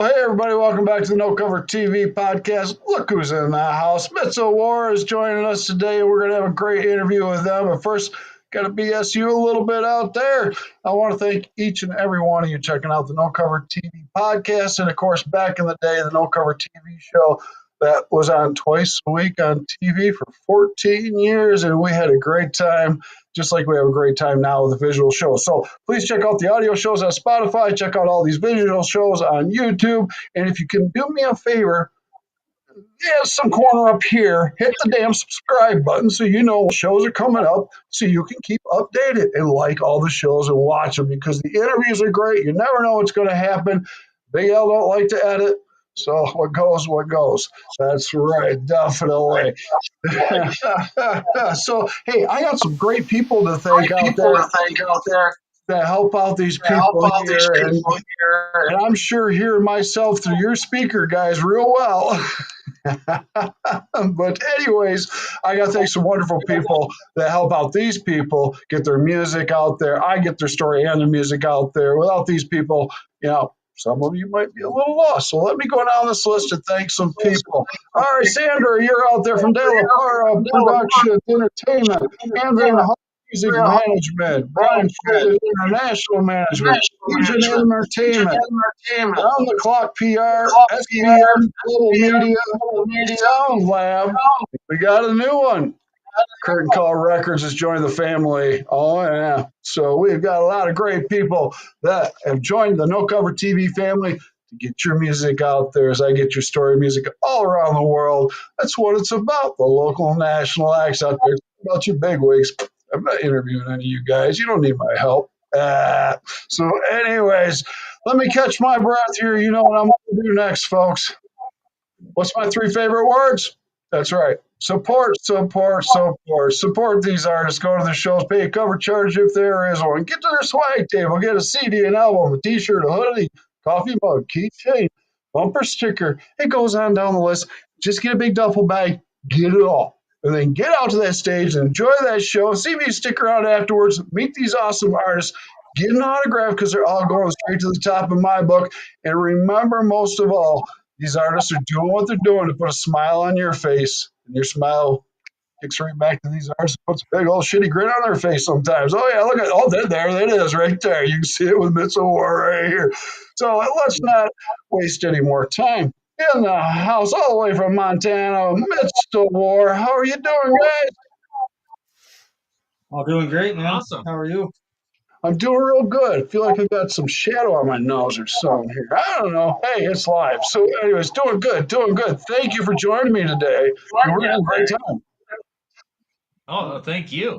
Hey everybody, welcome back to the No Cover TV podcast. Look who's in the house. Mitzel War is joining us today. We're going to have a great interview with them. But first, got to BS you a little bit out there. I want to thank each and every one of you checking out the No Cover TV podcast. And of course, back in the day, the No Cover TV show that was on twice a week on TV for 14 years. And we had a great time, just like we have a great time now with the visual shows. So please check out the audio shows on Spotify. Check out all these visual shows on YouTube. And if you can do me a favor, some corner up here, hit the damn subscribe button so you know shows are coming up so you can keep updated and like all the shows and watch them because the interviews are great. You never know what's going to happen. Big L don't like to edit. So what goes, what goes. That's right, definitely. So, hey, I got some great people to thank out there that help out these people here. And I'm sure hearing myself through your speaker guys real well. But anyways, I got to thank some wonderful people that help out these people get their music out there. I get their story and their music out there. Without these people, some of you might be a little lost. So let me go down this list and thank some people. All right, Sandra, you're out there from De La Parra Productions Entertainment. Andrea Hall, Music Management. Brian Ford, International Management. Fusion Entertainment. Round the Clock PR. SPM Global Media. Sound Lab. We got a new one. Curtain Call Records is joining the family. Oh, yeah. So we've got a lot of great people that have joined the No Cover TV family to get your music out there as I get your story music all around the world. That's what it's about, the local and national acts out there. It's about you bigwigs. I'm not interviewing any of you guys. You don't need my help. So anyways, let me catch my breath here. You know what I'm going to do next, folks. What's my 3 favorite words? That's right. Support, support, support. Support these artists. Go to the shows, pay a cover charge if there is one. Get to their swag table. Get a CD, an album, a t-shirt, a hoodie, coffee mug, keychain, bumper sticker. It goes on down the list. Just get a big duffel bag. Get it all. And then get out to that stage and enjoy that show. See me stick around afterwards. Meet these awesome artists. Get an autograph because they're all going straight to the top of my book. And remember, most of all, these artists are doing what they're doing to put a smile on your face, and your smile kicks right back to these artists and puts a big old shitty grin on their face sometimes. Oh, yeah, look at there it is right there. You can see it with Mitzel War right here. So let's not waste any more time. In the house, all the way from Montana, Mitzel War. How are you doing, guys? All doing great, man. Awesome. How are you? I'm doing real good. I feel like I've got some shadow on my nose or something here. I don't know. Hey, it's live. So, anyways, doing good, doing good. Thank you for joining me today. We're going to have a great time. Oh, thank you.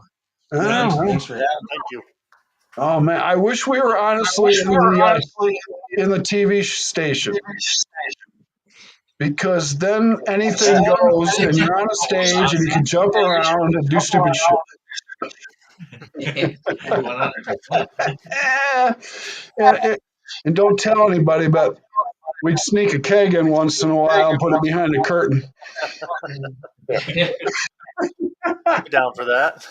Thanks for having me. Thank you. Oh, man. I wish we were honestly in the TV station. Because then anything goes and you're on a stage and you can jump around and do stupid shit. 100%. And don't tell anybody, but we'd sneak a keg in once in a while and put it behind a curtain. I'm down for that.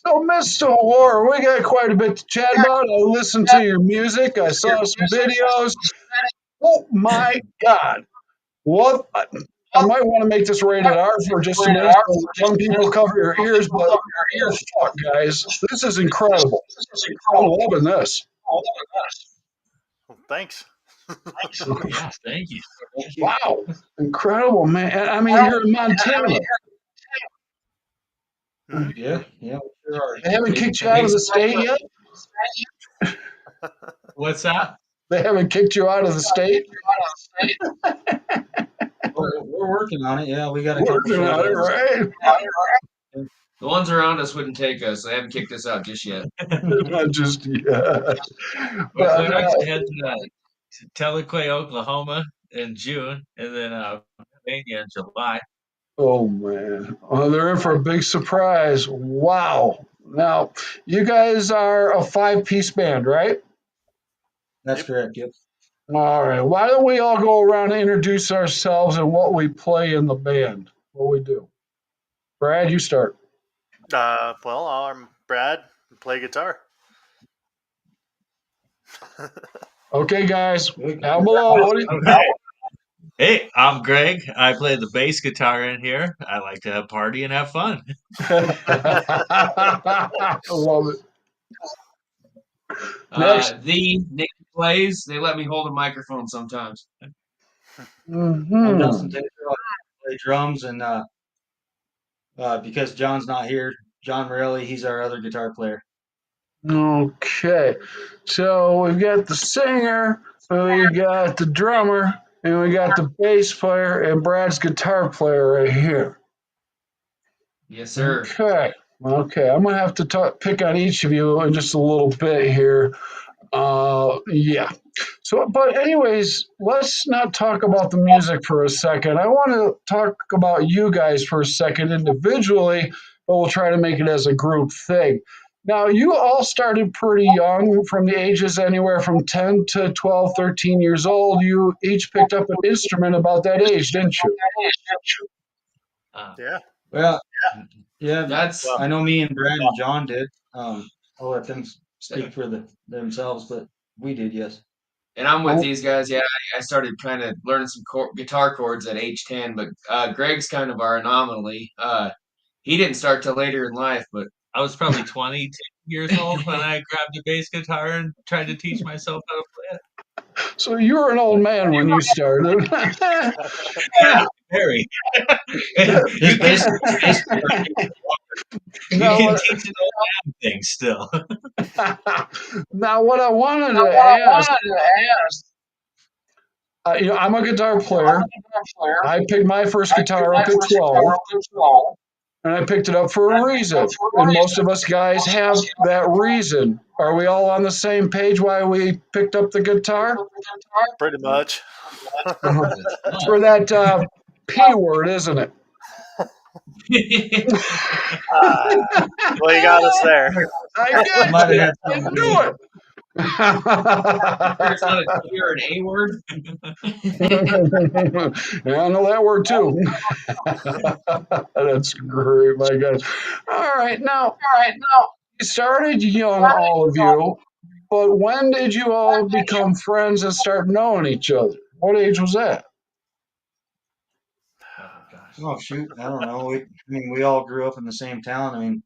So, Mr. War, we got quite a bit to chat about. I listened to your music. I saw some videos. Oh, my God. What? I might want to make this rated R for just a minute. So young people cover your ears, but fuck, guys. This is incredible. I'm loving this. Well, thanks. Yeah, thank you. Wow. Incredible, man. And I mean, you're in Montana. Yeah, we sure are. They haven't kicked you out of the state yet? What's that? They haven't kicked you out of the state? We're working on it. Yeah, we got a Working on it, right? The ones around us wouldn't take us. They haven't kicked us out just yet. Not just yet. But we actually head to Tahlequah, Oklahoma in June, and then Pennsylvania in July. Oh, man. Well, they're in for a big surprise. Wow. Now, you guys are a 5-piece band, right? That's correct, yep. All right. Why don't we all go around and introduce ourselves and what we play in the band, what we do. Brad, you start. Well, I'm Brad. I play guitar. Okay, guys, Good. down below. What do you- Okay. Hey, I'm Greg. I play the bass guitar in here. I like to have party and have fun. I love it. Next. Nick plays. They let me hold a microphone sometimes. I'm Dustin Mhm. Taylor. I play drums, and because John's not here, John Morelli, he's our other guitar player. Okay, so we've got the singer, we got the drummer, and we got the bass player and Brad's guitar player right here. Yes, sir. Okay, I'm gonna have to pick on each of you in just a little bit here. Yeah. So, but anyways, let's not talk about the music for a second. I want to talk about you guys for a second individually, but we'll try to make it as a group thing. Now, you all started pretty young, from the ages anywhere from 10 to 12, 13 years old. You each picked up an instrument about that age, didn't you? Yeah. Well, yeah, That's Well, I know me and Brad and John did. I'll let them speak for themselves, but we did, yes. and I'm with Oh, these guys. Yeah, I started kind of learning some guitar chords at age 10, but Greg's kind of our anomaly. He didn't start till later in life, but I was probably 22 years old when I grabbed a bass guitar and tried to teach myself how to play it. so you were an old man when you started. Yeah, very. His you bass, can bass, you Now, can what, teach an old man things still. now, what I wanted to ask, I'm a guitar player. I picked my first guitar up at 12, and I picked it up for a reason. And most of us guys have that reason. Are we all on the same page why we picked up the guitar? pretty much. It's for that P word, isn't it? Well, you got us there. I you get might have it. had I something to do knew with it. it's not a T or an A word. Yeah, I know that word too. That's great, my God. All right, now you started young, all of you, but when did you all become friends and start knowing each other? What age was that? Oh gosh. Oh shoot, I don't know. I mean, we all grew up in the same town. I mean,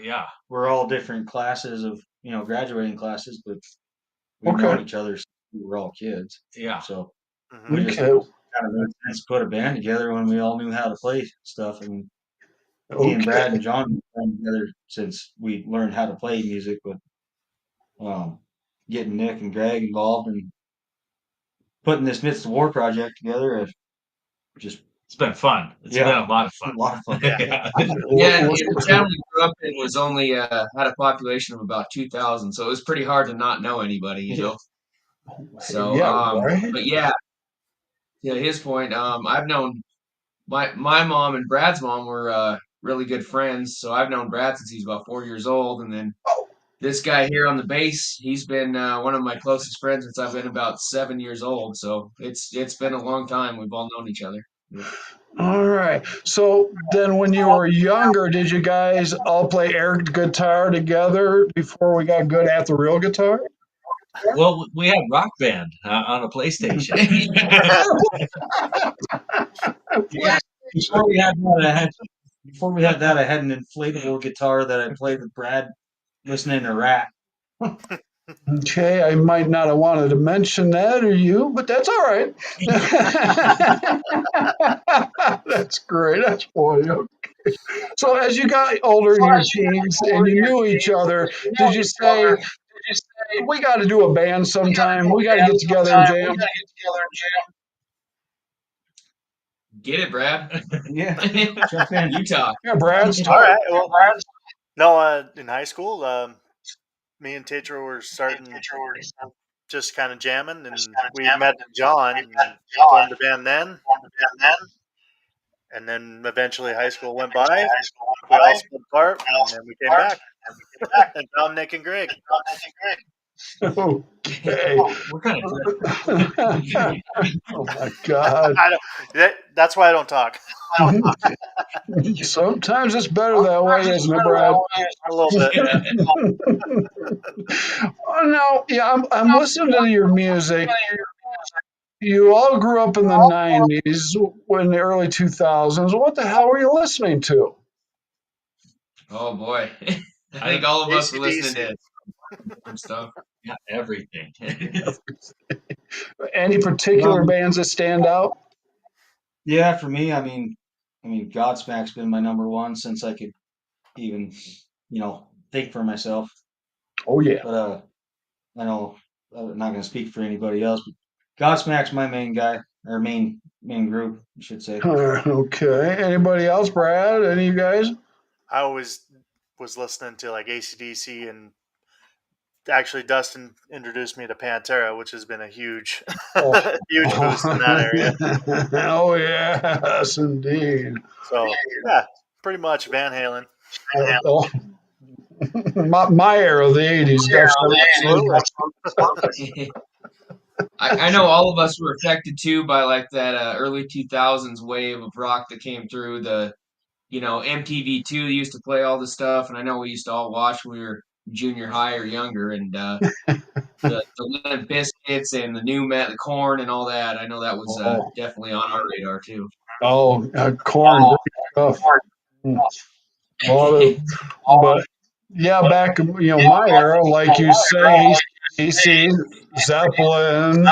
Yeah. we're all different classes of graduating classes, but we've Okay. known each other since we were all kids. Yeah. So Mhm. we just Okay. kind of made sense to put a band together when we all knew how to play stuff. I mean, me and Okay. Brad and John have been playing together since we learned how to play music, but getting Nick and Greg involved and putting this Midst of War project together, just It's been fun. It's been a lot of a fun. lot of fun. Yeah. Yeah, and the town we grew up in was only had a population of about 2,000, so it was pretty hard to not know anybody, you know. So, Yeah, right. but yeah, to his point, I've known my mom and Brad's mom were really good friends. So I've known Brad since he's about 4 years old, and then this guy here on the bass, he's been one of my closest friends since I've been about 7 years old. So it's been a long time. We've all known each other. Yeah. All right. So then, when you were younger, did you guys all play air guitar together before we got good at the real guitar? Well, we had Rock Band on a PlayStation. Yeah. Before we had that, I had an inflatable guitar that I played with Brad listening to rap. Okay, I might not have wanted to mention that or you, but that's all right. That's great. That's funny. Okay. So as you got older in your teens and you knew each other, did you say, we got to do a band sometime? We got to get together and jam? Get it, Brad. Yeah, jump in. You talk. Yeah, Brad, All start. right. Well, no, in high school, me and Tetra were starting just kind of jamming, and we met John and formed a band then. And then eventually high school went by. We all split apart, and then we came back and found Nick and Greg. Okay. What kind of Oh my God. That's why I don't talk. Sometimes it's better that way, isn't it, Brad? A little bit. Oh, no, yeah, I'm listening to your music. You all grew up in the 90s, in the early 2000s. What the hell were you listening to? Oh boy, I think all of us were listening AC/DC. to some stuff. Not everything. Any particular bands that stand out? Yeah, for me, I mean, Godsmack's been my number one since I could even, think for myself. Oh, yeah. But I know I'm not gonna speak for anybody else, but Godsmack's my main guy, or main group, I should say. Okay. Anybody else, Brad? Any of you guys? I always was listening to like AC/DC, and actually Dustin introduced me to Pantera, which has been a huge, Oh, huge boost in that area. oh yes, indeed. So yeah, pretty much Van Halen. Oh, my era of the 80s, definitely. Absolutely. I know all of us were affected too by like that early 2000s wave of rock that came through. MTV2 used to play all this stuff, and I know we used to all watch when we were junior high or younger, and the Limp Bizkits and the new Met, the Corn, and all that. I know that was Oh, definitely on our radar too. corn, great stuff. Well, but yeah, back my era, like you say, AC, Zeppelin,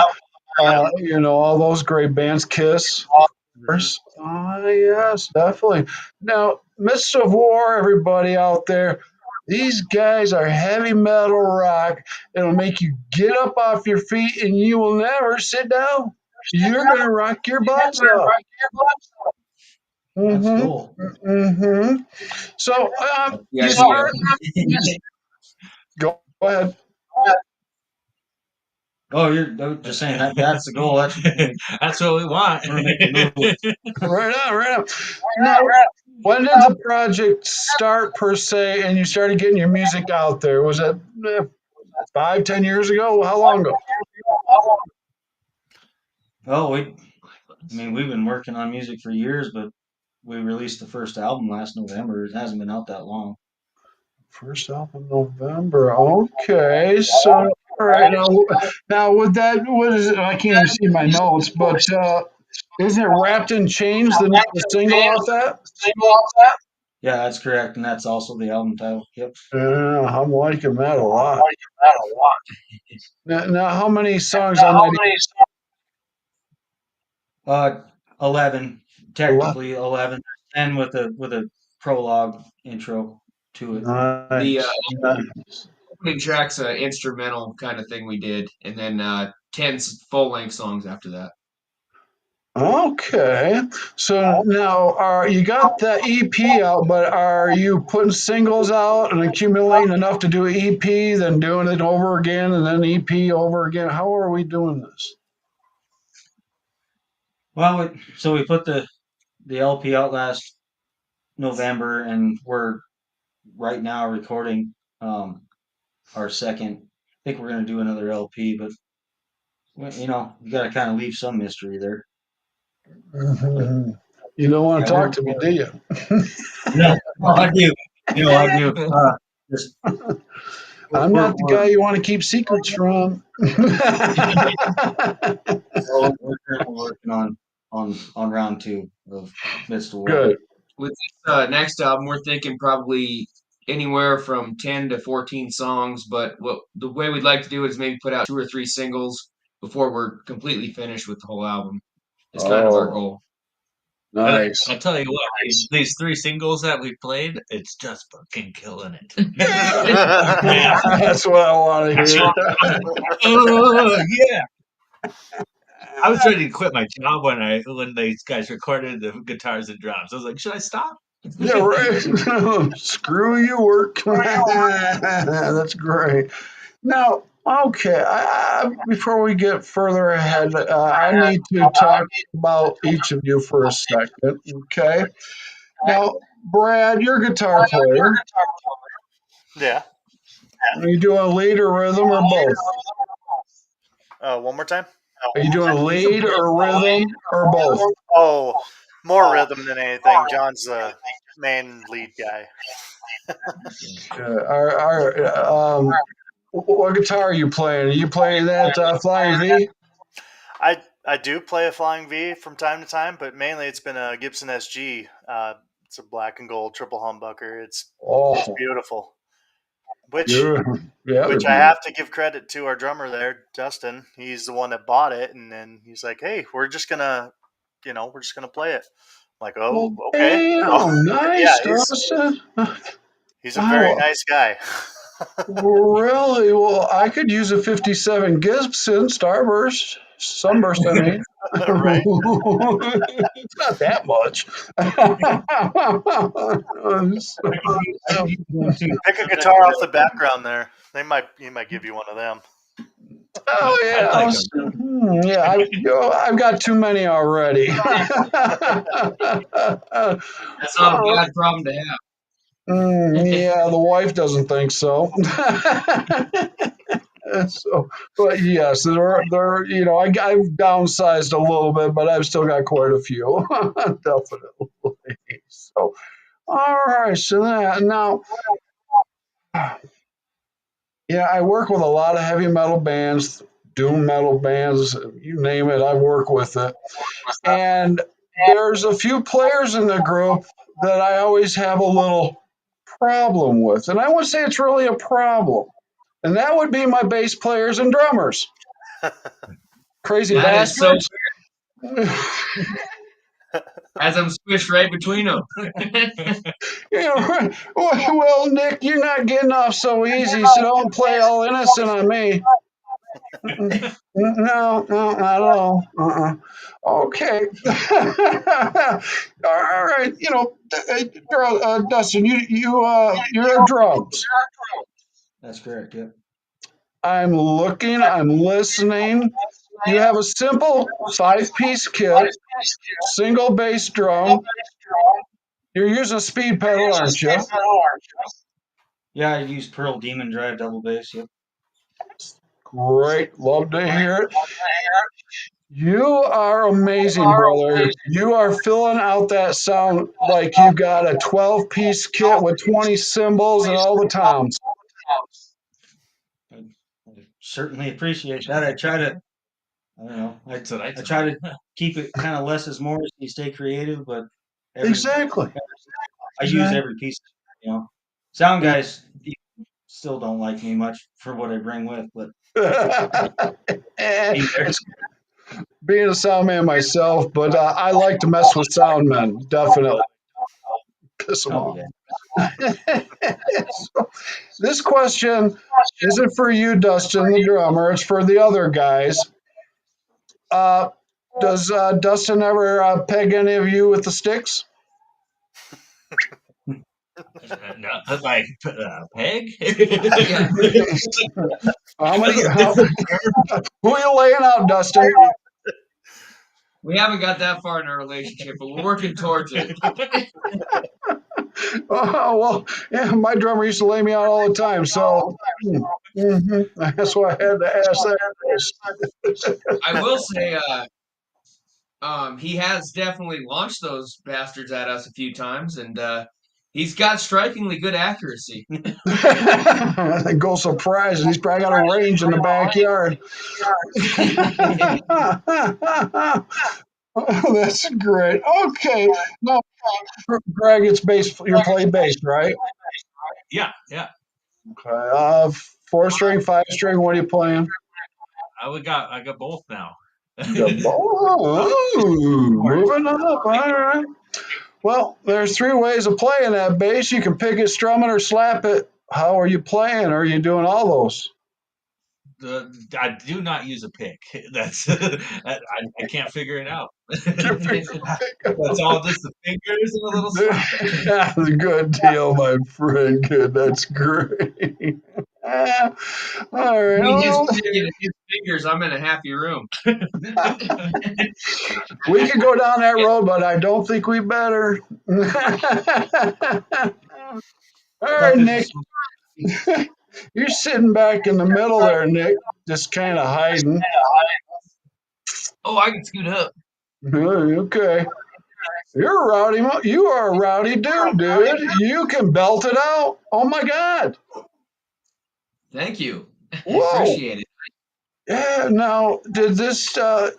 all those great bands, Kiss, of course. Yes, definitely. Now, Mists of War, everybody out there, these guys are heavy metal rock. It'll make you get up off your feet and you will never sit down. You're going to rock your butts up. That's Mm-hmm. cool. Mm-hmm. So, Yeah, you start, go ahead. Oh, you're just saying that's the goal. That's what we want. We're making moves. Right on, right on. Now, when did the project start per se, and you started getting your music out there? Was it 5, 10 years ago? How long ago? Oh, we've been working on music for years, but we released the first album last November. It hasn't been out that long. First album, November. Okay, so all right now with that, what is it? I can't even see my notes, but isn't it Wrapped in Chains, the single off that? Yeah, that's correct, and that's also the album title. Yep. Yeah, I'm liking that a lot. Now, how many songs on that? 11, technically 11, and with a prologue intro to it. The Nice. Nice. opening track's an instrumental kind of thing we did, and then 10 full-length songs after that. Okay. So now you got the EP out, but are you putting singles out and accumulating enough to do an EP, then doing it over again and then EP over again? How are we doing this? Well, so we put the LP out last November, and we're right now recording our second. I think we're gonna do another LP, but you got to kind of leave some mystery there. Mhm. You don't want to talk to me, do you? No, I do. I do. Just I'm not the guy you want to keep secrets from. we're currently working on round 2 of Midst of War. Good. With this next album, we're thinking probably anywhere from 10 to 14 songs, but the way we'd like to do it is maybe put out 2 or 3 singles before we're completely finished with the whole album. It's kind of our goal. Nice. I'll tell you what, these 3 singles that we played, it's just fucking killing it. That's what I want to hear. Oh, yeah. I was ready to quit my job when these guys recorded the guitars and drums. I was like, should I stop? Yeah, right. Screw you, work. That's great. Now, okay, before we get further ahead, I need to talk about each of you for a second, okay? Now, Brad, you're a guitar player. Yeah. Are you doing lead or rhythm or both? One more time. Are you doing lead or rhythm or both? Oh, more rhythm than anything. John's the main lead guy. What guitar are you playing? Are you playing that Flying V? I do play a Flying V from time to time, but mainly it's been a Gibson SG. It's a black and gold triple humbucker. It's Oh, beautiful. Which yeah, I have to give credit to our drummer there, Dustin. He's the one that bought it, and then he's like, "Hey, we're just gonna play it." I'm like, "Oh, okay." Nice, Yeah, Dustin. he's a very Wow. nice guy. Really? Well, I could use a 57 Gibson Starburst. Sunburst, I mean. Right? It's not that much. Pick a guitar off the background there. He might give you one of them. Oh yeah, I like I've got too many already. That's not a bad problem to have. Yeah, the wife doesn't think so. So, but yes, they're I've downsized a little bit, but I've still got quite a few, definitely. So, all right, so that now, yeah, I work with a lot of heavy metal bands, doom metal bands, you name it, I work with it, and there's a few players in the group that I always have a little problem with, and I wouldn't say it's really a problem. And that would be my bass players and drummers. Crazy That is so bastards. As I'm squished right between them. Well, Nick, you're not getting off so easy, so don't play all innocent on me. No, not at all. Okay. All right. Dustin, you're a drums. That's correct. Yep. I'm looking, I'm listening. You have a simple 5-piece kit, single bass drum. You're using a speed pedal, aren't you? Yeah, I use Pearl Demon Drive double bass. Yep. Great. Love to hear it. You are amazing, brother. You are filling out that sound like you've got a 12-piece kit with 20 cymbals and all the toms. I certainly appreciate that. I try to, I don't know, I try to keep it kind of less is more so you stay creative, but Exactly. I use every piece, Sound guys still don't like me much for what I bring with, but Being a sound man myself, but I like to mess with sound men, definitely. Piss them off. So, this question isn't for you, Dustin, the drummer. It's for the other guys. Does Dustin ever peg any of you with the sticks? No, like peg. How many? Who are you laying out, Dustin? We haven't got that far in our relationship, but we're working towards it. Oh, well, yeah, my drummer used to lay me out all the time, so that's why I had to ask that. I will say, he has definitely launched those bastards at us a few times, and he's got strikingly good accuracy. Go surprise, and he's probably got a range in the backyard. Oh, that's great. Okay, now, Greg, it's bass. You play bass, right? Yeah. Okay. 4-string, 5-string. What are you playing? I got both now. Moving up. All right. Well, there's 3 ways of playing that bass. You can pick it, strum it, or slap it. How are you playing? Are you doing all those? I do not use a pick. That's I can't figure it out. That's all just the fingers and a little slap. That's a good deal, my friend. Good. That's great. All right. His fingers, I'm in a happy room. We could go down that road, but I don't think we better. All right, Nick. You're sitting back in the middle there, Nick, just kind of hiding. Oh, I can scoot up. Okay. You're a rowdy. You are a rowdy dude. You can belt it out. Oh my God. Thank you. I Whoa. appreciate it. Yeah. Now, did this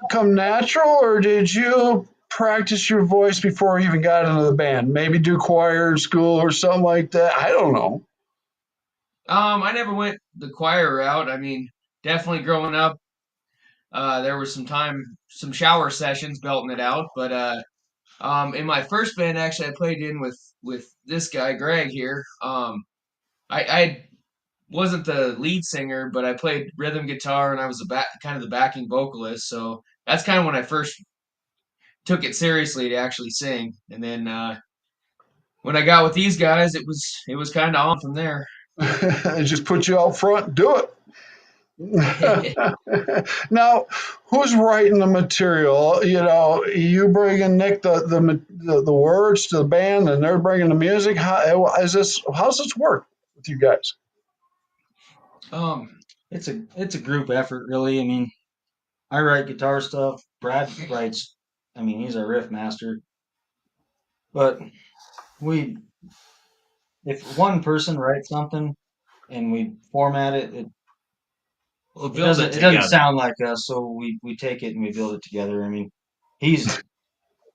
come natural, or did you practice your voice before you even got into the band? Maybe do choir in school or something like that. I don't know. I never went the choir route. I mean, definitely growing up, there was some shower sessions belting it out. But in my first band, actually, I played in with this guy Greg here. I wasn't the lead singer, but I played rhythm guitar and I was kind of the backing vocalist. So that's kind of when I first took it seriously to actually sing. And then when I got with these guys, it was kind of on from there. Just put you out front. Do it. Now, who's writing the material? You know, you bringing Nick the words to the band, and they're bringing the music. How's this work with you guys? It's a group effort, really. I mean, I write guitar stuff. Brad writes. I mean, he's our riff master. But if one person writes something and we format it, We'll it build doesn't it it together. doesn't sound like us. So we take it and we build it together. I mean, he's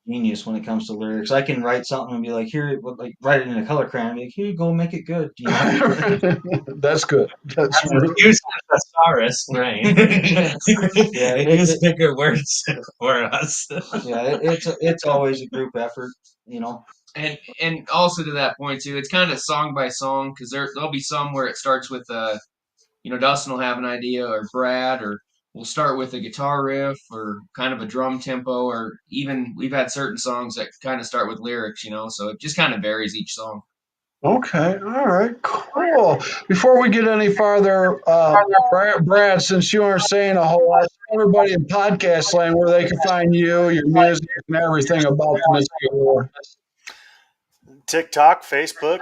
genius when it comes to lyrics. I can write something and be like, here, like write it in a color crayon. And be like, here you go, make it good. You know? That's good. That's That's a really huge thesaurus, right? Yeah, It use bigger words for us. yeah. It's always a group effort. You know. And also to that point too, it's kind of song by song because there'll be some where it starts with Dustin will have an idea or Brad or we'll start with a guitar riff or kind of a drum tempo or even we've had certain songs that kind of start with lyrics, so it just kind of varies each song. okay. All right. Cool. Before we get any farther, Brad, since you aren't saying a whole lot, tell everybody in podcast land where they can find you, your music, and everything about the Mississippi War. TikTok, Facebook,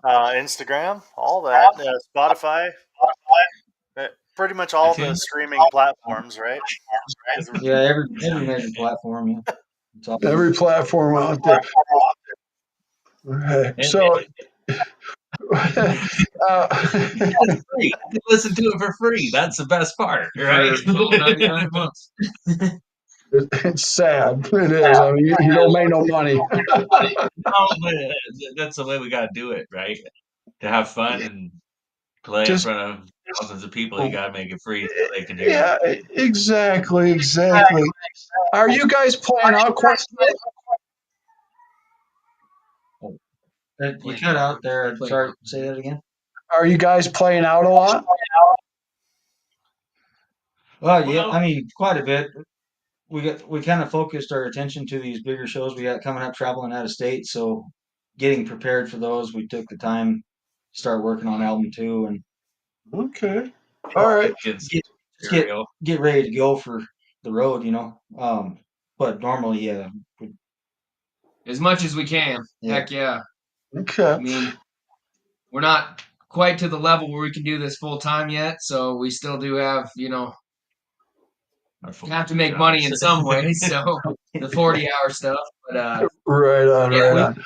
Instagram, all that, Spotify, pretty much all the streaming platforms, right? Yeah, every major platform. Yeah. It's all Every platform out there. Okay. So, It's free. You can listen to it for free. That's the best part, right? For $12.99 a month. it's sad. It is. I mean, you don't make no money. No, but that's the way we got to do it, right? To have fun and play Just- in front of thousands of people, you got to make it free so they can hear Yeah, it. exactly. Are you guys playing out quite a bit? You cut out there. Sorry, say that again. Are you guys playing out a lot? Well, yeah, I mean, quite a bit. We kind of focused our attention to these bigger shows we got coming up, traveling out of state. So, getting prepared for those, we took the time to start working on album 2 and Okay. All right. Kids get material. get ready to go for the road. But normally, yeah, As much as we can. Yeah. Heck yeah. Okay. I mean, we're not quite to the level where we can do this full time yet, so we still do have, Our full have to make jobs. money in some way. So the 40-hour stuff, but Right on. yeah, Right on.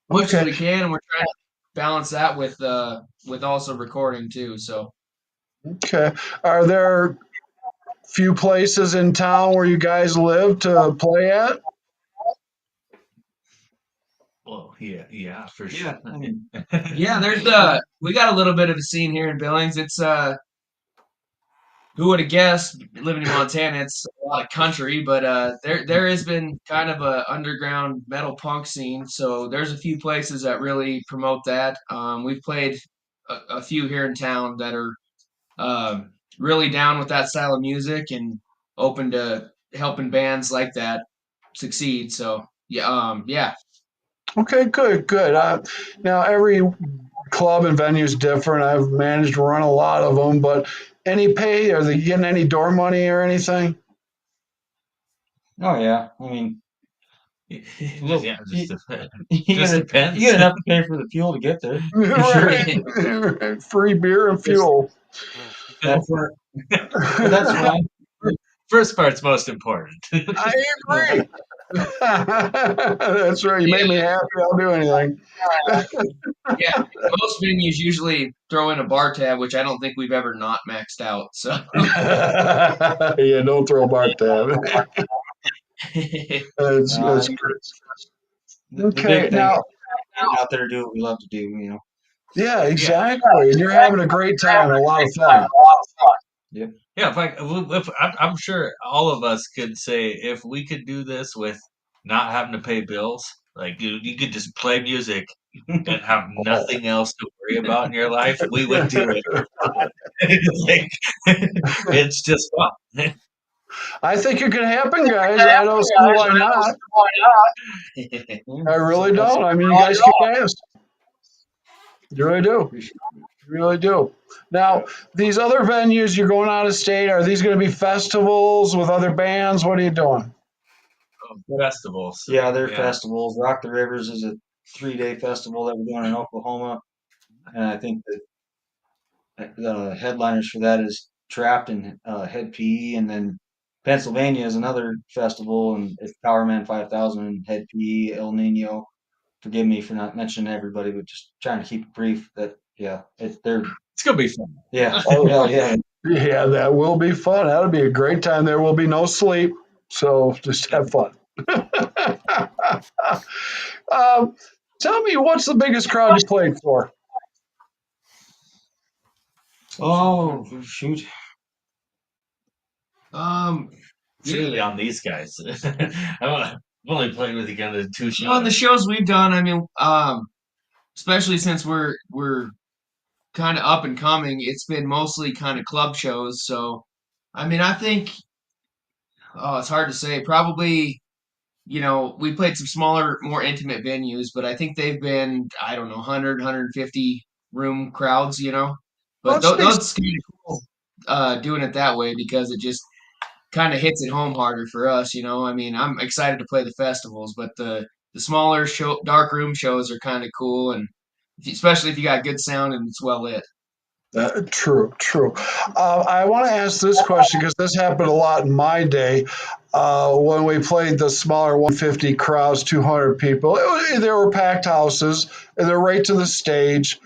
much as Okay. we can, and we're trying to balance that with also recording too. So Okay. Are there few places in town where you guys live to play at? Well, yeah, for yeah. sure. I mean, yeah, there's we got a little bit of a scene here in Billings. It's who would have guessed living in Montana, it's a lot of country, but there has been kind of a underground metal punk scene. So there's a few places that really promote that. We've played a few here in town that are really down with that style of music and open to helping bands like that succeed. So yeah. Okay. Good. Now every club and venue is different. I've managed to run a lot of them, but any pay? Are they getting any door money or anything? oh yeah. I mean, Well, Yeah, you, just you just gotta depends. you gotta have to pay for the fuel to get there. Right. Free beer and fuel. That's where, but that's fine. First part's most important. I agree. That's right. You made me happy. I'll do anything. Yeah, most venues usually throw in a bar tab, which I don't think we've ever not maxed out. So Yeah, don't throw a bar tab. That's Uh, great. the Okay, big thing now, is getting out there to do what we love to do. yeah, Yeah, exactly. And you're having a great time, a lot of fun. Yep. yeah. If I'm sure all of us could say if we could do this with not having to pay bills, like you could just play music and have nothing else to worry about in your life, we would do it. Like, it's just fun. I think it could happen, guys. I don't see why not. I really don't. I mean, you guys kick ass. You really do. Appreciate You really do. Now, these other venues you're going out of state, are these going to be festivals with other bands? What are you doing? Festivals. Yeah, they're Yeah. festivals. Rock the Rivers is a 3-day festival that we're doing in Oklahoma, and I think that the headliners for that is Trapped and Head PE, and then Pennsylvania is another festival, and it's Powerman 5000 and Head PE, El Nino. Forgive me for not mentioning everybody, but just trying to keep it brief. That yeah, they're It's gonna be fun. yeah, Oh, hell yeah. yeah, that will be fun. That'll be a great time. There will be no sleep. So just have fun. Tell me, what's the biggest crowd you played for? Oh shoot. It's really on these guys. I've only played with you kind of 2 on the shows. shows we've done, I mean, especially since we're kind of up and coming, it's been mostly kind of club shows. So, I mean, I think, oh, it's hard to say. Probably, we played some smaller, more intimate venues, but I think they've been, I don't know, 100, 150 room crowds. But Let's be those kind of cool doing it that way because it just kind of hits it home harder for us. I mean, I'm excited to play the festivals, but the smaller show, dark room shows are kind of cool, and especially if you got good sound and it's well lit. true, true. I want to ask this question because this happened a lot in my day. When we played the smaller 150 crowds, 200 people, there were packed houses, and they're right to the stage.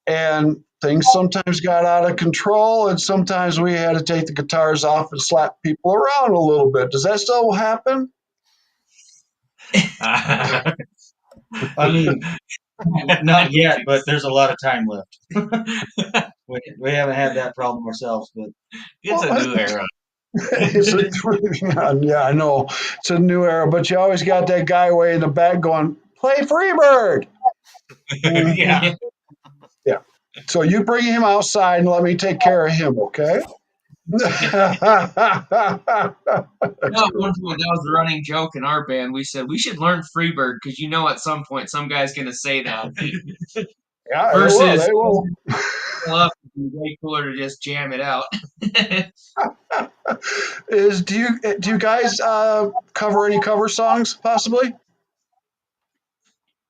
And things sometimes got out of control, and sometimes we had to take the guitars off and slap people around a little bit. Does that still happen? I mean, not yet, but there's a lot of time left. We haven't had that problem ourselves, but It's a new era. Yeah, I know it's a new era, but you always got that guy way in the back going, "Play Freebird." Yeah. Yeah. So you bring him outside and let me take care of him, okay? No, one point that was a running joke in our band. We said we should learn Freebird because at some point some guy's gonna say that. Yeah, Versus they will. love it'd be way cooler to just jam it out. Do you guys cover any cover songs possibly?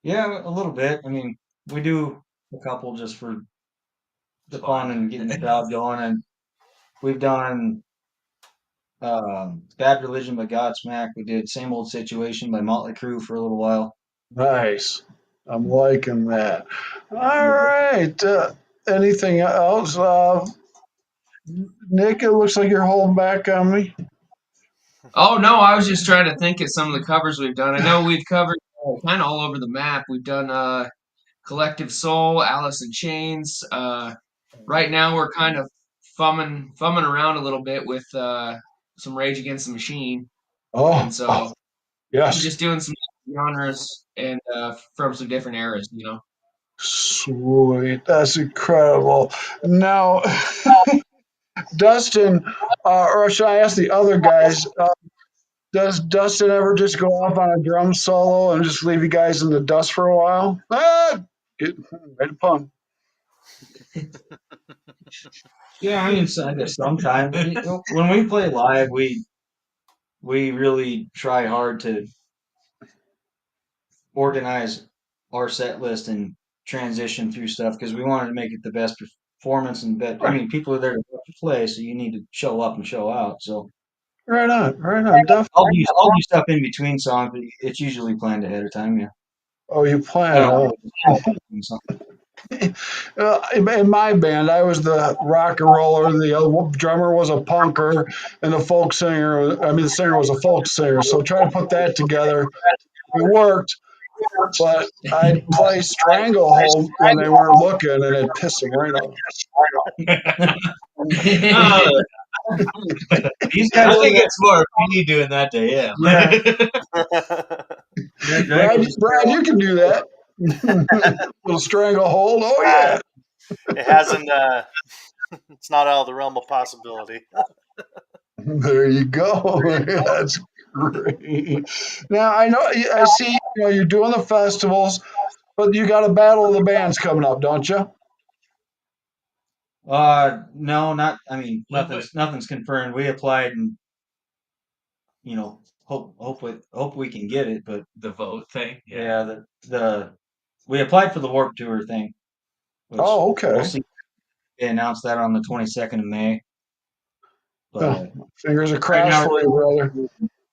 yeah, a little bit. I mean, we do a couple just for the fun and getting the crowd going, and we've done Bad Religion by Godsmack. We did Same Old Situation by Motley Crue for a little while. Nice. I'm liking that. All right. Anything else? Nick, it looks like you're holding back on me. Oh no, I was just trying to think of some of the covers we've done. I know we've covered kind of all over the map. We've done Collective Soul, Alice in Chains. Right now we're kind of fumming around a little bit with some Rage Against the Machine, Oh, and so yes. just doing some genres and from some different eras. Sweet. That's incredible. Now, Dustin, or should I ask the other guys, does Dustin ever just go off on a drum solo and just leave you guys in the dust for a while? Made a pun. Yeah, I mean, I guess sometimes when we play live, we really try hard to organize our set list and transition through stuff because we wanted to make it the best performance and bet. I mean, people are there to play, so you need to show up and show out. So Right on, definitely. I'll do stuff in between songs, but it's usually planned ahead of time. Yeah. Oh, you plan it out. In my band, I was the rock and roller. The drummer was a punker, and the folk singer. The singer was a folk singer. So trying to put that together, it worked. But I'd play Stranglehold when they weren't looking, and it'd piss them right off. These I guys, think it's more me doing that to him. Brad, you can do that. Little Stranglehold. Oh yeah. It hasn't. It's not out of the realm of possibility. There you go. That's great. Now I see you're doing the festivals, but you got a battle of the bands coming up, don't you? no, not. I mean, nothing's confirmed. We applied, and hope we can get it. But The vote thing. yeah, we applied for the Warp Tour thing. Which Oh, okay. We'll see. They announced that on the 22nd of May. But Fingers are crossed for you, brother.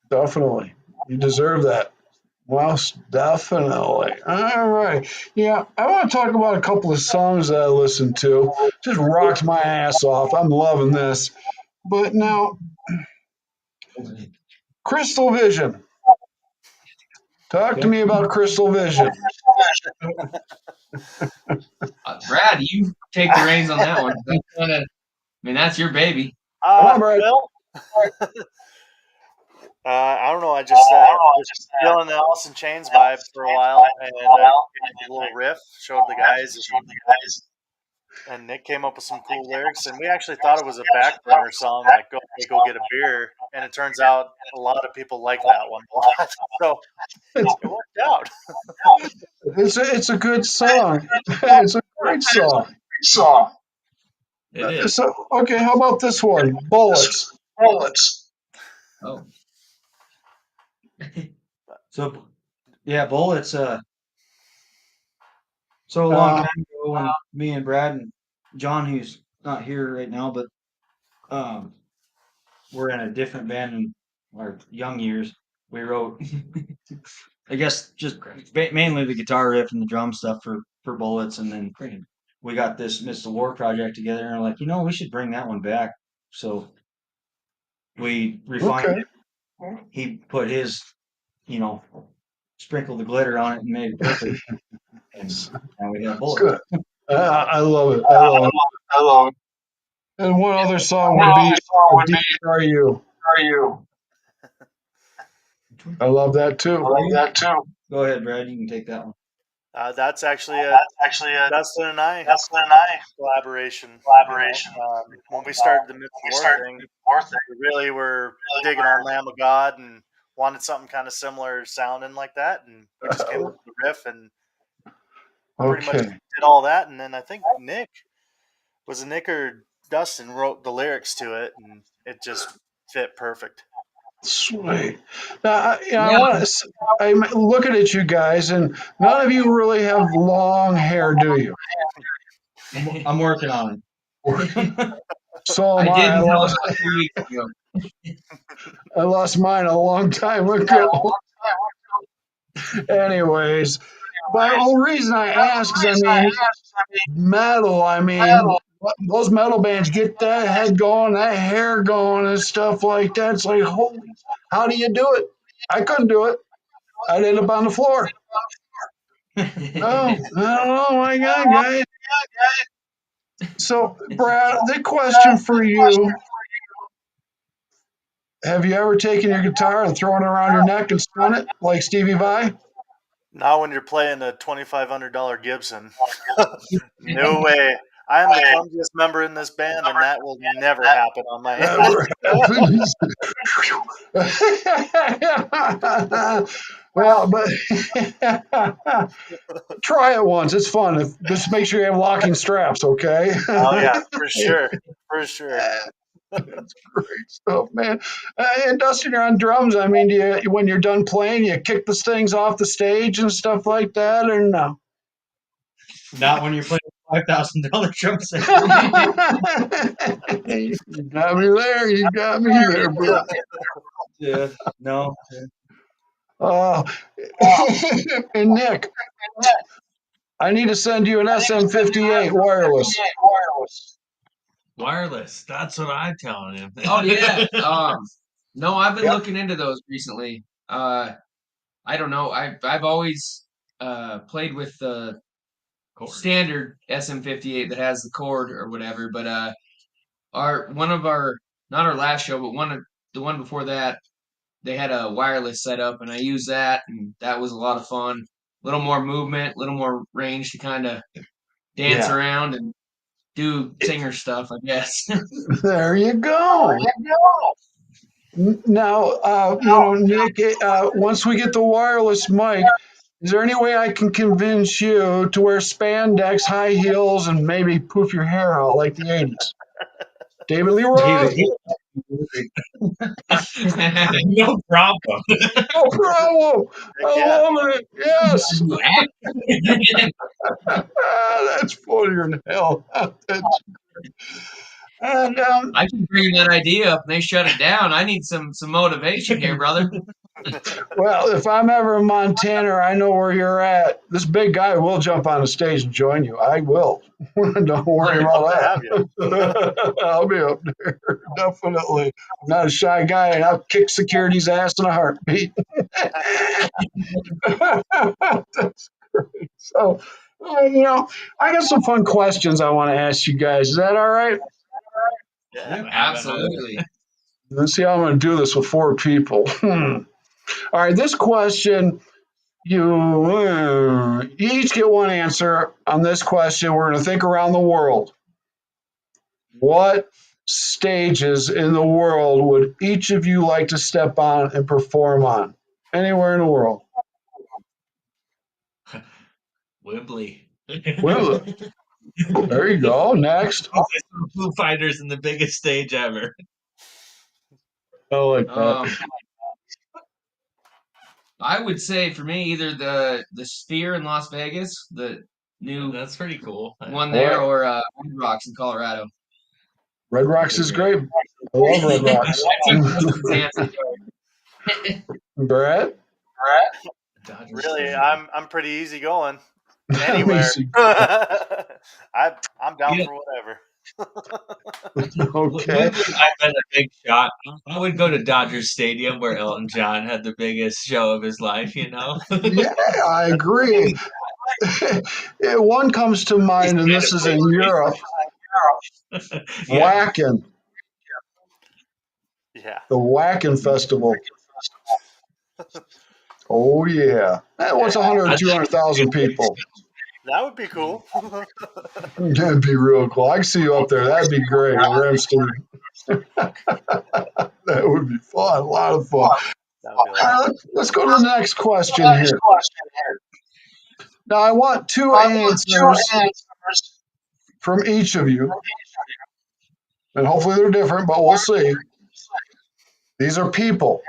Definitely. You deserve that. Most definitely. All right. Yeah, I want to talk about a couple of songs that I listened to. Just rocks my ass off. I'm loving this. But now, Crystal Vision. Talk to me about Crystal Vision. Brad, you take the reins on that one. That's your baby. Brad. Well, I don't know. I just feeling the Alice in Chains vibe for a while, and a little riff showed the guys, and Nick came up with some cool lyrics, and we actually thought it was a back burner song, like go get a beer, and it turns out a lot of people like that one a lot, so it worked out. It's a good song. It's a great song. It is. So, okay, how about this one? Bullets. Oh, so yeah, Bullets. So a long time ago, when me and Brad and John, who's not here right now, but we're in a different band in our young years. We wrote, I guess, just mainly the guitar riff and the drum stuff for Bullets, and then we got this Mr. War project together, and we're like, we should bring that one back. So we refined it. He put his, sprinkled the glitter on it and made it perfect. And now we have Bullets. Good. I love it. I love it. And one other song would be Are You? I love that too. Go ahead, Brad. You can take that one. That's actually a Dustin and I collaboration. When we started the Myth War thing, we really were digging on Lamb of God and wanted something kind of similar sounding like that, and we just came up with the riff and pretty much did all that. And then I think Nick or Dustin wrote the lyrics to it, and it just fit perfect. Sweet. Now, I'm looking at you guys, and none of you really have long hair, do you? I'm working on it. So I did I until lost, about 3 weeks ago. I lost mine a long time ago. Anyways, but the whole reason I ask is, metal, those metal bands get that head going, that hair going, and stuff like that. It's like, holy, how do you do it? I couldn't do it. I'd end up on the floor. Oh, I don't know, my God, guys. So, Brad, the question for you, have you ever taken your guitar and thrown it around your neck and spun it like Stevie Vai? Not when you're playing a $2,500 Gibson. No way. I am the clumsiest member in this band, and that will never happen on my end. Well, but try it once. It's fun. Just make sure you have locking straps, okay? Oh, yeah, for sure. That's great stuff, man. And Dustin, you're on drums. I mean, when you're done playing, you kick the things off the stage and stuff like that, or no? Not when you're playing $5,000 drum set. You got me there. You got me there, bro. Yeah, no. Oh, and Nick, I need to send you an SM58 wireless. Wireless. That's what I'm telling him. Oh yeah. No, I've been Yep. looking into those recently. I don't know. I've always played with the standard SM58 that has the cord or whatever. But not our last show, but the one before that, they had a wireless setup, and I used that, and that was a lot of fun. A little more movement, a little more range to kind of dance Yeah. around and do singer stuff, I guess. There you go. Now, Nick, once we get the wireless mic, is there any way I can convince you to wear spandex, high heels, and maybe poof your hair out like the 80s? David Leroy? No problem. No problem. I Yeah. love it. Yes. That's funnier than hell. And I can bring that idea up and they shut it down. I need some motivation here, brother. well, if I'm ever in Montana, or I know where you're at. This big guy will jump on the stage and join you. I will. Don't worry about that. I'll be up there, definitely. I'm not a shy guy, and I'll kick security's ass in a heartbeat. That's great. So, I got some fun questions I want to ask you guys. Is that all right? Yeah. Absolutely. Let's see how I'm going to do this with 4 people. All right, this question, you each get one answer on this question. We're going to think around the world. What stages in the world would each of you like to step on and perform on? Anywhere in the world. Wembley. Wembley. There you go. Next. Foo Fighters in the biggest stage ever. I like that. I would say for me either the Sphere in Las Vegas, the new That's pretty cool. one there, or Red Rocks in Colorado. Red Rocks is great. I love Red Rocks. Brett? Really, I'm pretty easy going. Anywhere. I'm down for whatever. Okay. I've been a big shot. I would go to Dodger Stadium where Elton John had the biggest show of his life, Yeah, I agree. One comes to mind, and this is in Europe. Wacken. Yeah. The Wacken Festival. Oh, yeah. That was 100,000 or 200,000 people. That would be cool. That'd be real cool. I can see you up there. That'd be great. Ramstein. That would be fun. A lot of fun. Let's go to the next question here. Now, I want 2 answers from each of you. And hopefully they're different, but we'll see. These are people.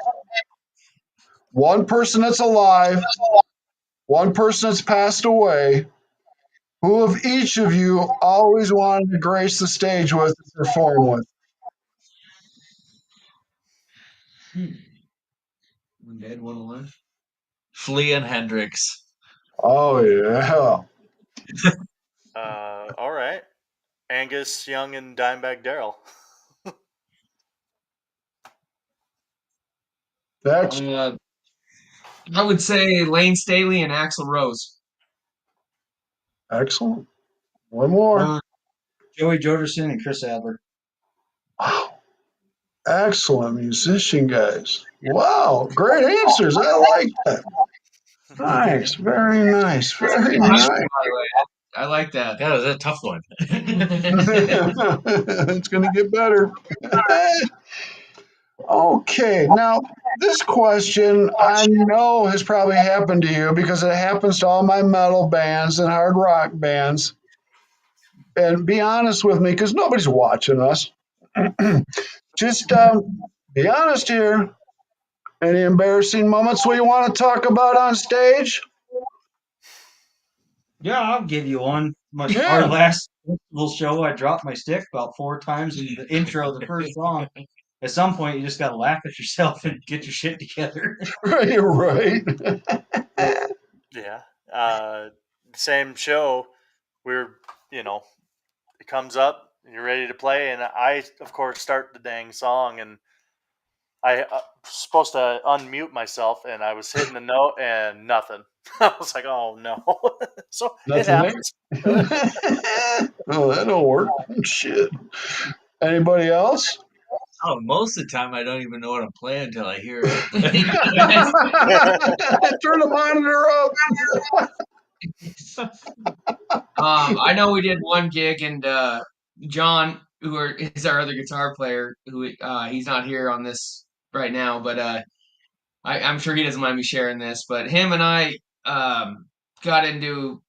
One person that's alive, one person that's passed away. Who of each of you always wanted to grace the stage with and perform with? One dead, one alive. Flea and Hendrix. Oh, yeah. All right. Angus Young and Dimebag Darrell. Next. I would say Lane Staley and Axl Rose. Excellent. One more. Joey Jordison and Chris Adler. Wow. Excellent musician, guys. Wow. Great answers. I like that. Nice. Very nice. Very nice. I like that. That was a tough one. It's going to get better. Okay. Now, this question I know has probably happened to you because it happens to all my metal bands and hard rock bands. And be honest with me, because nobody's watching us. Just be honest here. Any embarrassing moments we want to talk about on stage? Yeah, I'll give you one. Yeah. Our last festival show, I dropped my stick about 4 times in the intro of the first song. At some point, you just got to laugh at yourself and get your shit together. Right. Yeah. Same show. We're, it comes up, and you're ready to play, and I, of course, start the dang song, and I supposed to unmute myself, and I was hitting the note, and nothing. I was like, oh no. So it Nothing there? happens. Oh, that don't work. Shit. Anybody else? Oh, most of the time I don't even know what I'm playing until I hear it. Turn the monitor up. I know we did one gig, and John, is our other guitar player, who he's not here on this right now, but I'm sure he doesn't mind me sharing this. But him and I got into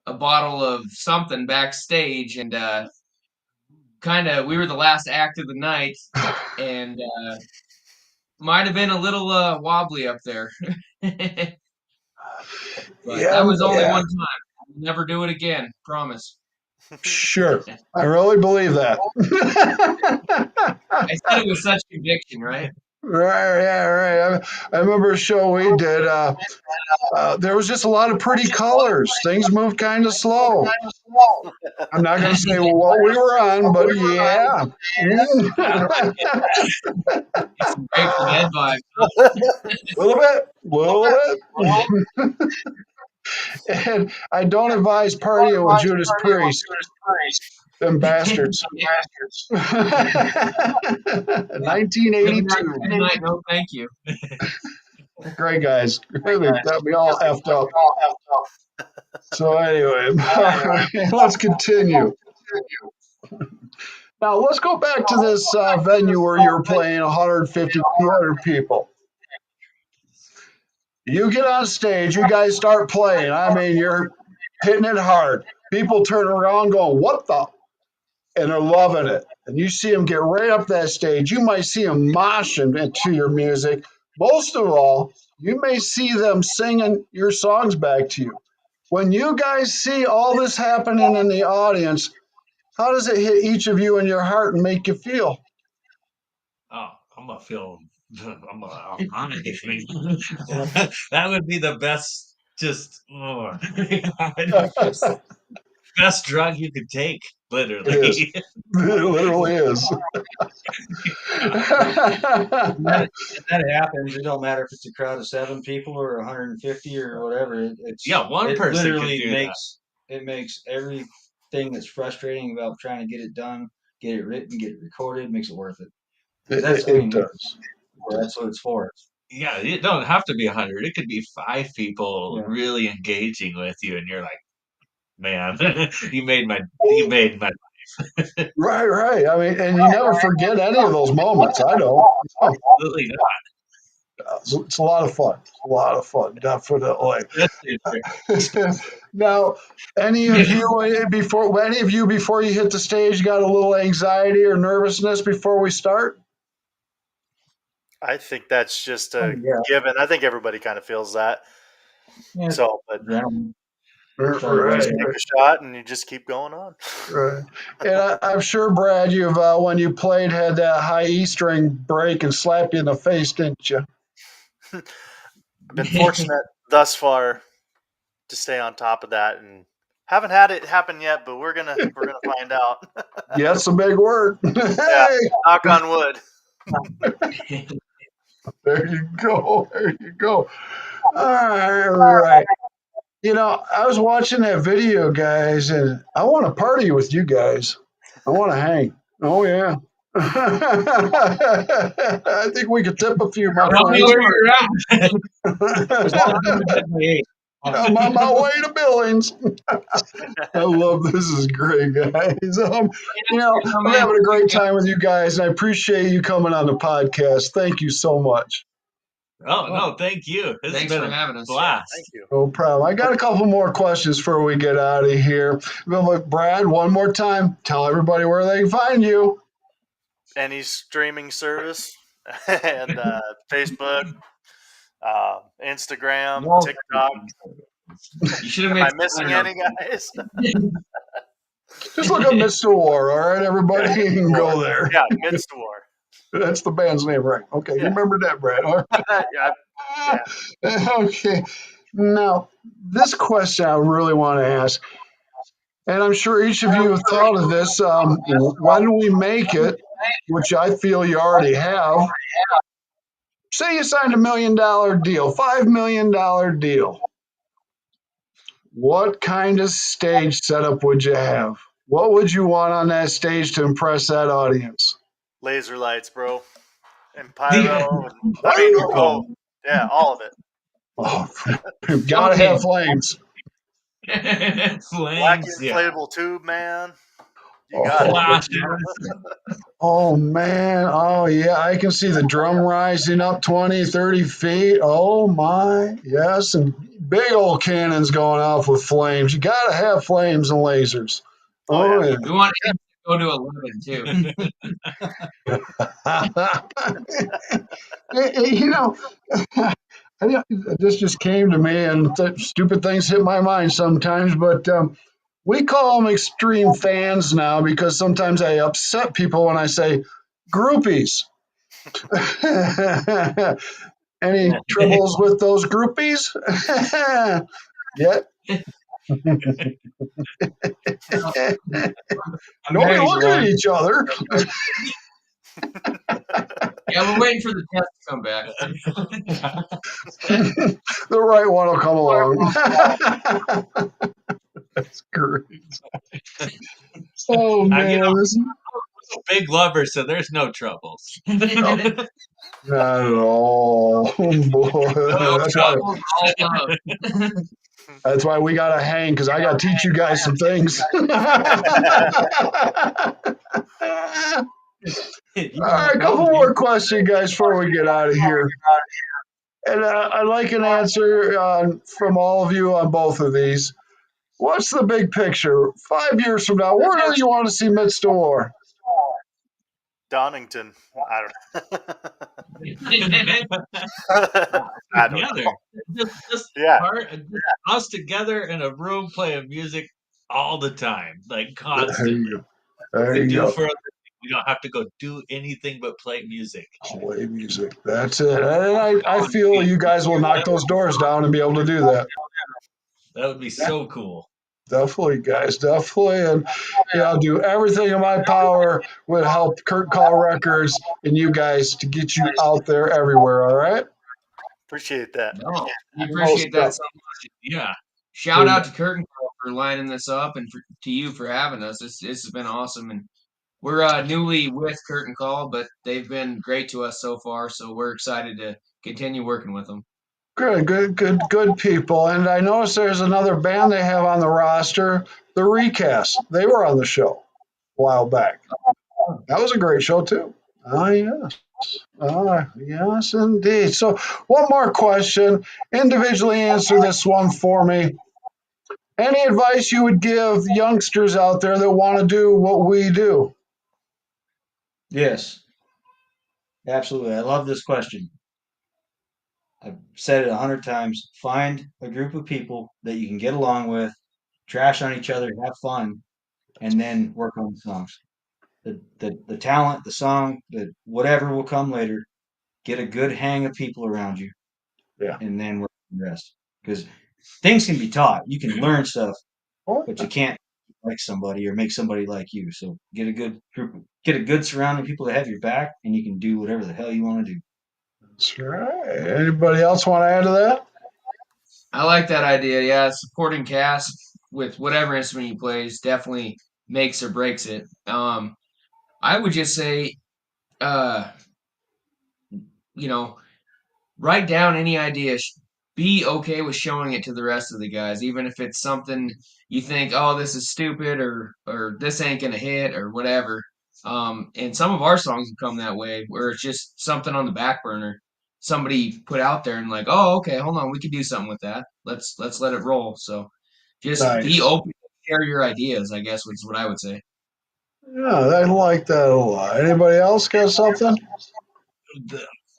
a bottle of something backstage, and we were the last act of the night, and might have been a little wobbly up there. But that was only one time. I'll never do it again. Promise. Sure. I really believe that. I said it with such conviction, right? Right, yeah, right. I remember a show we did. There was just a lot of pretty colors. Things moved kind of slow. I'm not going to say what we were on, but yeah. It's some Grateful Dead vibes. Little bit. And I don't advise partying with Judas Priest. Them bastards. 1982. Good night, no thank you. Great guys. Really got me all effed up. So anyway, let's continue. Now let's go back to this venue where you were playing 150, 200 people. You get on stage, you guys start playing. I mean, you're hitting it hard. People turn around going, what the? And they're loving it. And you see them get right up that stage. You might see them moshing to your music. Most of all, you may see them singing your songs back to you. When you guys see all this happening in the audience, how does it hit each of you in your heart and make you feel? Oh, I'm gonna feel. That would be the best. Just best drug you could take. Literally, it literally is. That happens. It don't matter if it's a crowd of 7 people or 150 or whatever. One person literally could do makes everything that's frustrating about trying to get it done, get it written, get it recorded, makes it worth it. It does. That's what it's for. Yeah, it don't have to be 100. It could be 5 people really engaging with you, and you're like, man, you made my Right. I mean, and you never forget any of those moments. I don't. Absolutely not. It's a lot of fun. Definitely. Now, any of you before you hit the stage got a little anxiety or nervousness before we start? I think that's just a given. I think everybody kind of feels that. Yeah. So, but Right. take a shot and you just keep going on. Right. And I'm sure, Brad, you've when you played had that high E string break and slap you in the face, didn't you? I've been fortunate thus far to stay on top of that, and haven't had it happen yet, but we're gonna find out. Yeah, that's a big word. Yeah, knock on wood. There you go. All right. You know, I was watching that video, guys, and I want to party with you guys. I want to hang. Oh, yeah. I think we could tip a few. Tell me where you're at. I'm on my way to Billings. I love this. Is great, guys. I'm having a great time with you guys, and I appreciate you coming on the podcast. Thank you so much. Oh, no, thank you. Thanks for having us. Blast. Thank you. No problem. I got a couple more questions before we get out of here. Brad, one more time, tell everybody where they can find you. any streaming service and Facebook, Instagram, Wall TikTok. You should have Am made. I missing any, guys? Just look up Mr. War, all right, everybody? You can go there. Yeah, Midst War. That's the band's name, right? Okay, you Yeah. remember that, Brad? All Yeah, right. Okay. Now, this question I really want to ask, and I'm sure each of you have thought of this. When we make it, which I feel you already have, say you signed $1 million deal, $5 million deal. What kind of stage setup would you have? What would you want on that stage to impress that audience? laser lights, bro, and pyro. Yeah, all of it. Oh, gotta have flames. Black Flames, yeah. inflatable tube, man. You Oh, got it. Flashes. Oh man, oh yeah, I can see the drum rising up 20, 30 feet. Oh my, yes, and big old cannons going off with flames. You gotta have flames and lasers. Oh, yeah. We want him to go to 11 too. You know, this just came to me, and stupid things hit my mind sometimes, but we call them extreme fans now because sometimes I upset people when I say groupies. Any troubles with those groupies? Yet? Nobody looking at each other. Yeah, we're waiting for the test to come back. The right one will come along. That's great. Oh man, I'm this a big lover, so there's no troubles. not at all. Boy, that's why we gotta hang, because I gotta teach you guys some things. All right, a couple more questions, guys, before we get out of here. And I'd like an answer from all of you on both of these. What's the big picture? 5 years from now, where do you want to see Midst of War? Donington. I don't know. Together. Just Yeah. us together in a room playing music all the time, like There constantly. you go. There We you do go. for other things. We don't have to go do anything but play music. Play music. That's it. And I feel you guys will knock those doors down and be able to do that. That would be so cool. Definitely, guys. Definitely. And I'll do everything in my power with help Kurt Call Records and you guys to get you out there everywhere. All right. Appreciate that. No, we appreciate that so much. Yeah. Shout out to Curtain Call for lining this up, and to you for having us. This has been awesome, and we're newly with Curtain Call, but they've been great to us so far. So we're excited to continue working with them. Good people. And I noticed there's another band they have on the roster, the Recast. They were on the show a while back. That was a great show too. Oh yes. Yes, indeed. So one more question. Individually answer this one for me. Any advice you would give youngsters out there that want to do what we do? Yes, absolutely. I love this question. I've said it 100 times. Find a group of people that you can get along with, trash on each other, have fun, and then work on the songs. The talent, the song, the whatever will come later. Get a good hang of people around you, Yeah. and then work on the rest. Because things can be taught. You can learn stuff, Oh, but you can't like somebody or make somebody like you. So get a good group, get a good surrounding people that have your back, and you can do whatever the hell you want to do. that's right. Anybody else want to add to that? I like that idea. Yeah, supporting Cass with whatever instrument he plays definitely makes or breaks it. I would just say, write down any idea. Be okay with showing it to the rest of the guys, even if it's something you think, oh, this is stupid or this ain't gonna hit or whatever. And some of our songs have come that way, where it's just something on the back burner, somebody put out there and like, oh, okay, hold on, we could do something with that. Let's let it roll. So just be Nice. open, share your ideas. I guess, which is what I would say. Yeah, I like that a lot. Anybody else got something?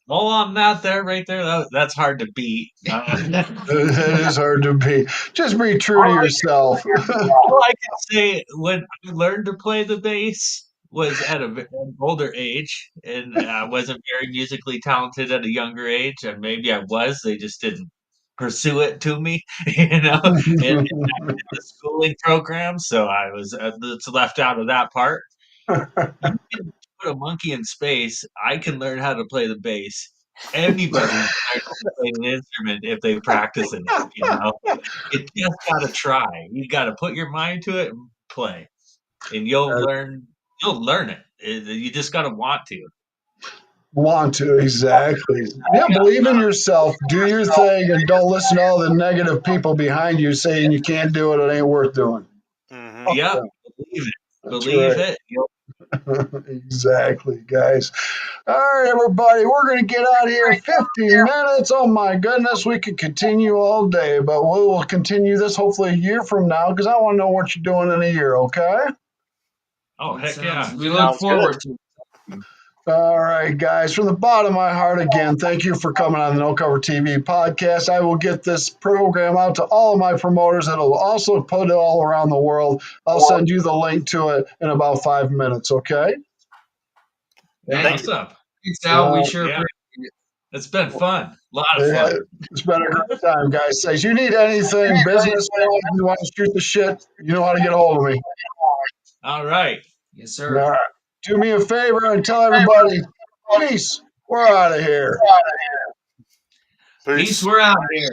All on that there, right there, that's hard to beat. It is hard to be. Just be true to yourself. All I can say when I learned to play the bass was at an older age, and I wasn't very musically talented at a younger age, and maybe I was. They just didn't pursue it to me, in the schooling program. So I was it's left out of that part. You can put a monkey in space. I can learn how to play the bass. Anybody can learn how to play an instrument if they practice it. You just gotta try. You gotta put your mind to it and play, and you'll learn. You'll learn it. You just gotta want to. Want to, exactly. Yeah, believe in yourself, do your thing, and don't listen to all the negative people behind you saying you can't do it, it ain't worth doing. Hmm. Yep, believe it. That's Believe right. it. Exactly, guys. All right, everybody, we're going to get out of here. 15 minutes. Oh, my goodness. We could continue all day, but we will continue this hopefully a year from now because I want to know what you're doing in a year, okay? Oh heck yeah! We look Sounds forward to it. All right, guys, from the bottom of my heart, again, thank you for coming on the No Cover TV podcast. I will get this program out to all of my promoters. It'll also put it all around the world. I'll send you the link to it in about 5 minutes, okay? Thank Awesome. Thanks, Al. We Uh, sure Yeah, appreciate it. it's been fun. A lot of Yeah, fun. it's been a great time, guys. Say, you need anything business wise, you want to shoot the shit, you know how to get a hold of me. All right. Yes, All sir. right. Do me a favor and tell everybody, peace. We're out of here. you. Peace. We're out here.